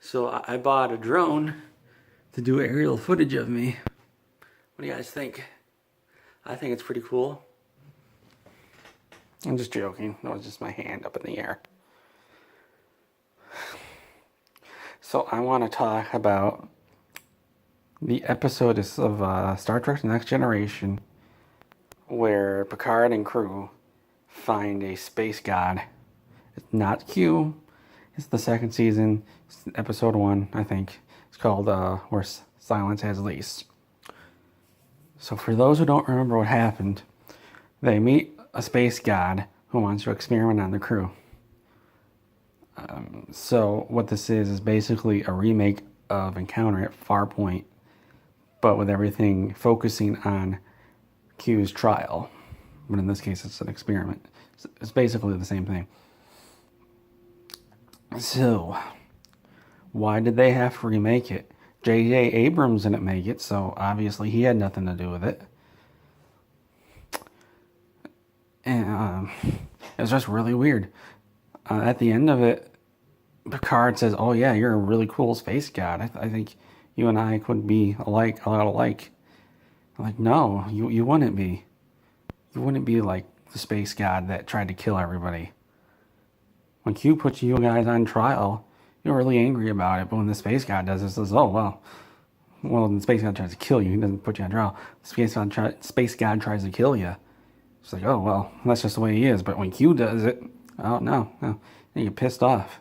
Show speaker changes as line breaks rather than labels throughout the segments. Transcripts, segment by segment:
So I bought a drone to do aerial footage of me. What do you guys think? I think it's pretty cool. I'm just joking. That was just my hand up in the air. So I want to talk about the episode of Star Trek The Next Generation where Picard and crew find a space god. It's not Q. It's the second season, episode 1, I think. It's called Where Silence Has Lease. So for those who don't remember what happened, they meet a space god who wants to experiment on the crew. So what this is basically a remake of Encounter at Farpoint, but with everything focusing on Q's trial. But in this case, it's an experiment. It's basically the same thing. So, why did they have to remake it? JJ Abrams didn't make it, so obviously he had nothing to do with it. And it was just really weird. At the end of it, Picard says, "Oh yeah, you're a really cool space god. I think you and I could be a lot alike." I'm like, no, you wouldn't be. You wouldn't be like the space god that tried to kill everybody. When Q puts you guys on trial, you're really angry about it. But when the space god does it, says, "Oh well, the space god tries to kill you. He doesn't put you on trial. The space god tries to kill you." It's like, "Oh well, that's just the way he is." But when Q does it, oh no, and you get pissed off.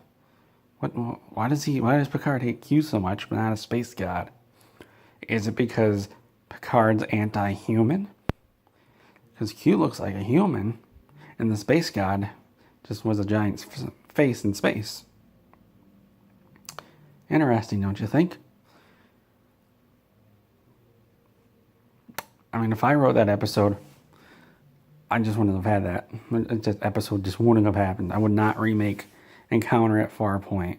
Why does Picard hate Q so much, but not a space god? Is it because Picard's anti-human? Because Q looks like a human, and the space god just was a giant face in space. Interesting, don't you think? I mean, if I wrote that episode, I just wouldn't have had that. This episode just wouldn't have happened. I would not remake Encounter at Farpoint.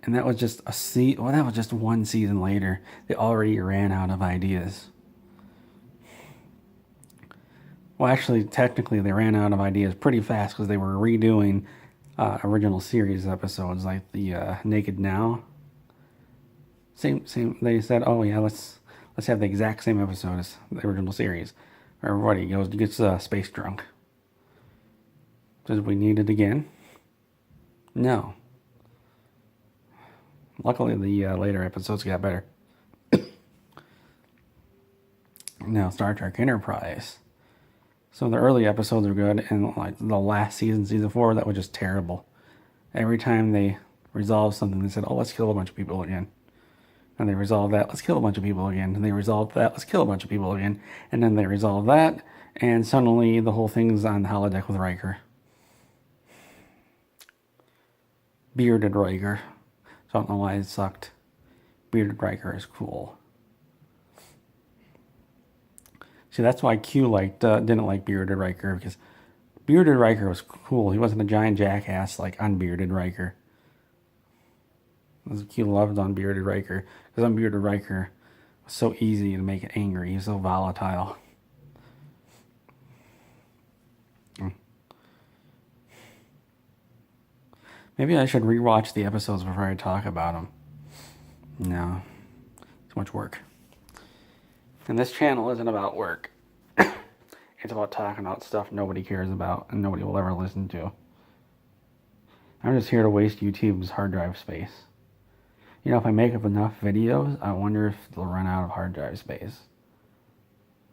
And that was just that was just one season later. They already ran out of ideas. Well, actually, technically, they ran out of ideas pretty fast because they were redoing original series episodes, like the Naked Now. Same. They said, "Oh yeah, let's have the exact same episode as the original series." Everybody gets space drunk. Did we need it again? No. Luckily, the later episodes got better. Now, Star Trek Enterprise. So the early episodes are good, and like the last season 4, that was just terrible. Every time they resolved something, they said, "Oh, let's kill a bunch of people again." And they resolved that, let's kill a bunch of people again. And they resolved that, let's kill a bunch of people again. And then they resolved that, and suddenly the whole thing's on the holodeck with Riker. Bearded Riker. So I don't know why it sucked. Bearded Riker is cool. See, that's why Q didn't like Bearded Riker, because Bearded Riker was cool. He wasn't a giant jackass like Unbearded Riker. Q loved Unbearded Riker, because Unbearded Riker was so easy to make it angry. He's so volatile. Maybe I should rewatch the episodes before I talk about them. No, too much work. And this channel isn't about work. It's about talking about stuff nobody cares about and nobody will ever listen to. I'm just here to waste YouTube's hard drive space. You know, if I make up enough videos, I wonder if they'll run out of hard drive space.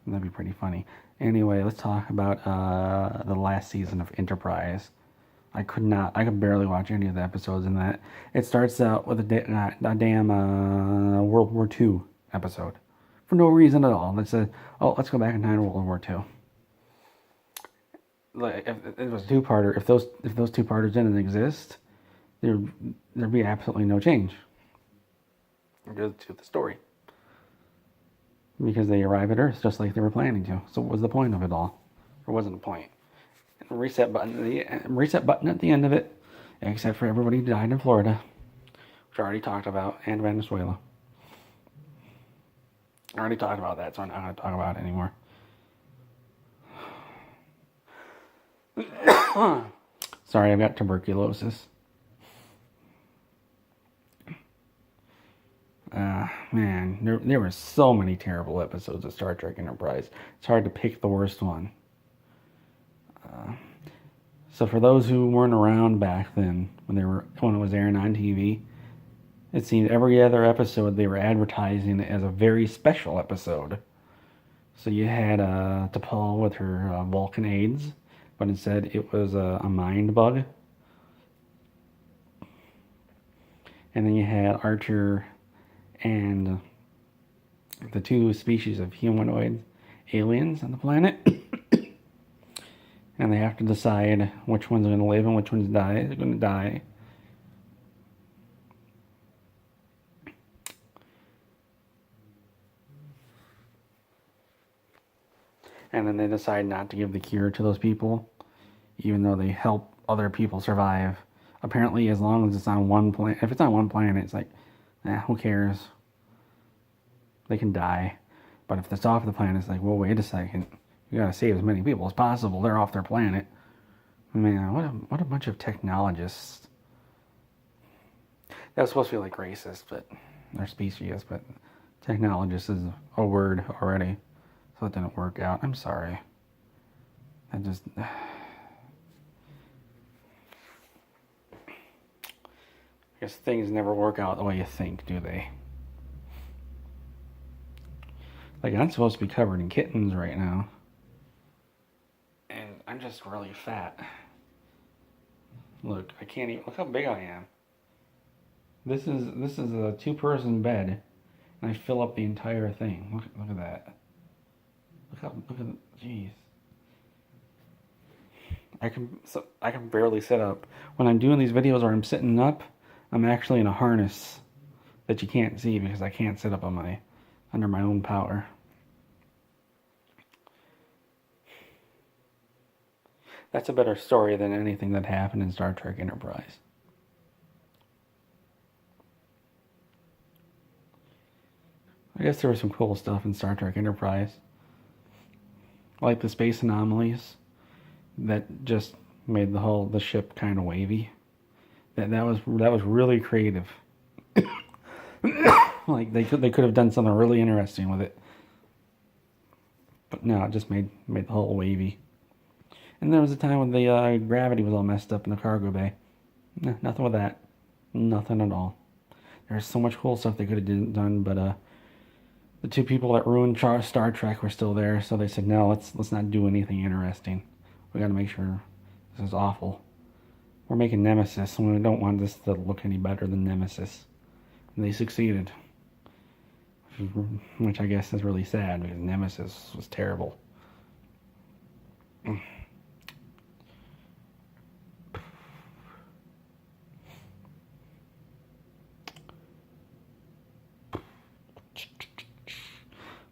That'd be pretty funny. Anyway, let's talk about the last season of Enterprise. I could barely watch any of the episodes in that. It starts out with a damn World War II episode. For no reason at all. Let's go back in time to World War II. Like, if it was a two-parter, if those two-parters didn't exist, there'd be absolutely no change to the story. Because they arrive at Earth just like they were planning to. So what was the point of it all? There wasn't a point. Reset button at the end of it, except for everybody who died in Florida, which I already talked about, and Venezuela. I already talked about that, so I'm not going to talk about it anymore. Sorry, I've got tuberculosis. Man, there were so many terrible episodes of Star Trek Enterprise. It's hard to pick the worst one. So for those who weren't around back then, when it was airing on TV, it seemed every other episode they were advertising it as a very special episode. So you had T'Pol with her Vulcan aids, but instead it was a mind bug. And then you had Archer and the two species of humanoid aliens on the planet. And they have to decide which one's going to live and which one's going to die. And then they decide not to give the cure to those people, even though they help other people survive. Apparently, as long as it's on one planet, if it's on one planet, it's like, who cares? They can die. But if it's off the planet, it's like, well, wait a second. You gotta save as many people as possible. They're off their planet. Man, what a bunch of technologists. That was supposed to be like racist, but they're specious, but technologist is a word already, so it didn't work out. I'm sorry. I guess things never work out the way you think, do they? Like, I'm supposed to be covered in kittens right now. And I'm just really fat. Look, I can't even, look how big I am. This is a two-person bed, and I fill up the entire thing. Look at that. Look at, jeez. I can barely sit up. When I'm doing these videos where I'm sitting up, I'm actually in a harness that you can't see because I can't sit up under my own power. That's a better story than anything that happened in Star Trek Enterprise. I guess there was some cool stuff in Star Trek Enterprise. Like the space anomalies that just made the ship kind of wavy. That was really creative. Like they could have done something really interesting with it. But no, it just made the hull wavy. And there was a time when the gravity was all messed up in the cargo bay. No, nothing with that. Nothing at all. There's so much cool stuff they could have done, but the two people that ruined Star Trek were still there, so they said, no, let's not do anything interesting. We got to make sure this is awful. We're making Nemesis, and we don't want this to look any better than Nemesis. And they succeeded. Which I guess is really sad, because Nemesis was terrible.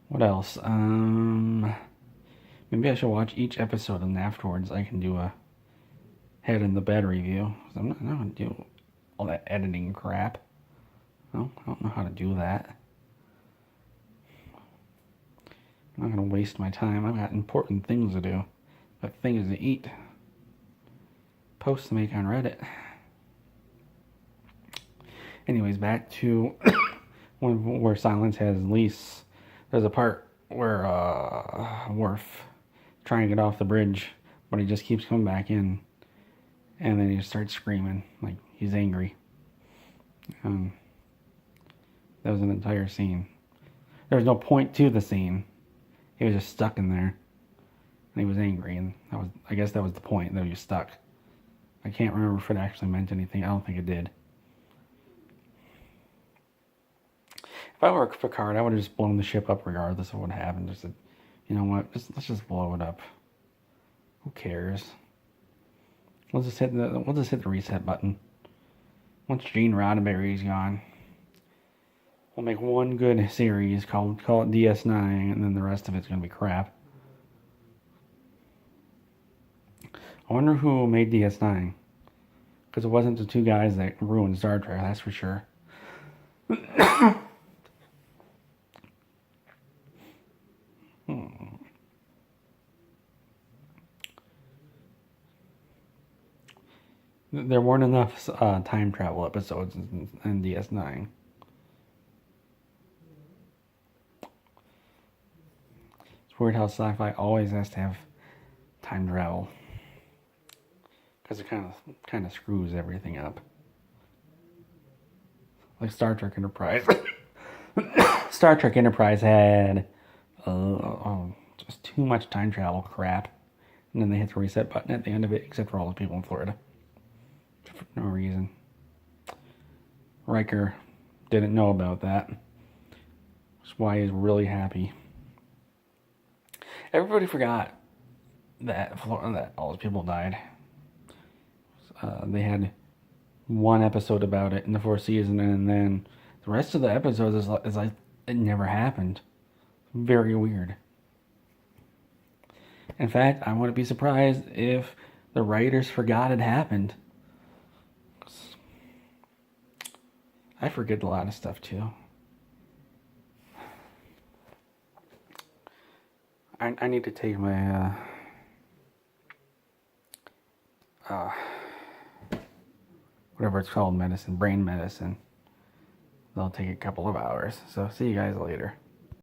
What else? Maybe I should watch each episode and afterwards I can do a head in the bed review. I'm not going to do all that editing crap. I don't know how to do that. I'm not going to waste my time. I've got important things to do. I've got things to eat. Posts to make on Reddit. Anyways, back to where Silence has lease. There's a part where Worf trying to get off the bridge, but he just keeps coming back in, and then he starts screaming like he's angry. That was an entire scene. There was no point to the scene. He was just stuck in there, and he was angry, and I guess that was the point, that he was stuck. I can't remember if it actually meant anything. I don't think it did. If I were Picard, I would have just blown the ship up regardless of what happened. Just said, you know what, let's just blow it up. Who cares? We'll just hit the reset button. Once Gene Roddenberry's gone, we'll make one good series, call it DS9, and then the rest of it's gonna be crap. I wonder who made DS9, because it wasn't the two guys that ruined Star Trek, that's for sure. There weren't enough time travel episodes in DS9. It's weird how sci-fi always has to have time travel. Because it kind of screws everything up. Like Star Trek Enterprise. Star Trek Enterprise had just too much time travel crap. And then they hit the reset button at the end of it, except for all the people in Florida. For no reason. Riker didn't know about that. That's why he's really happy. Everybody forgot that all those people died. They had one episode about it in the fourth season, and then the rest of the episodes is like it never happened. Very weird. In fact, I wouldn't be surprised if the writers forgot it happened. I forget a lot of stuff too. I need to take my whatever it's called, brain medicine. That'll take a couple of hours. So see you guys later.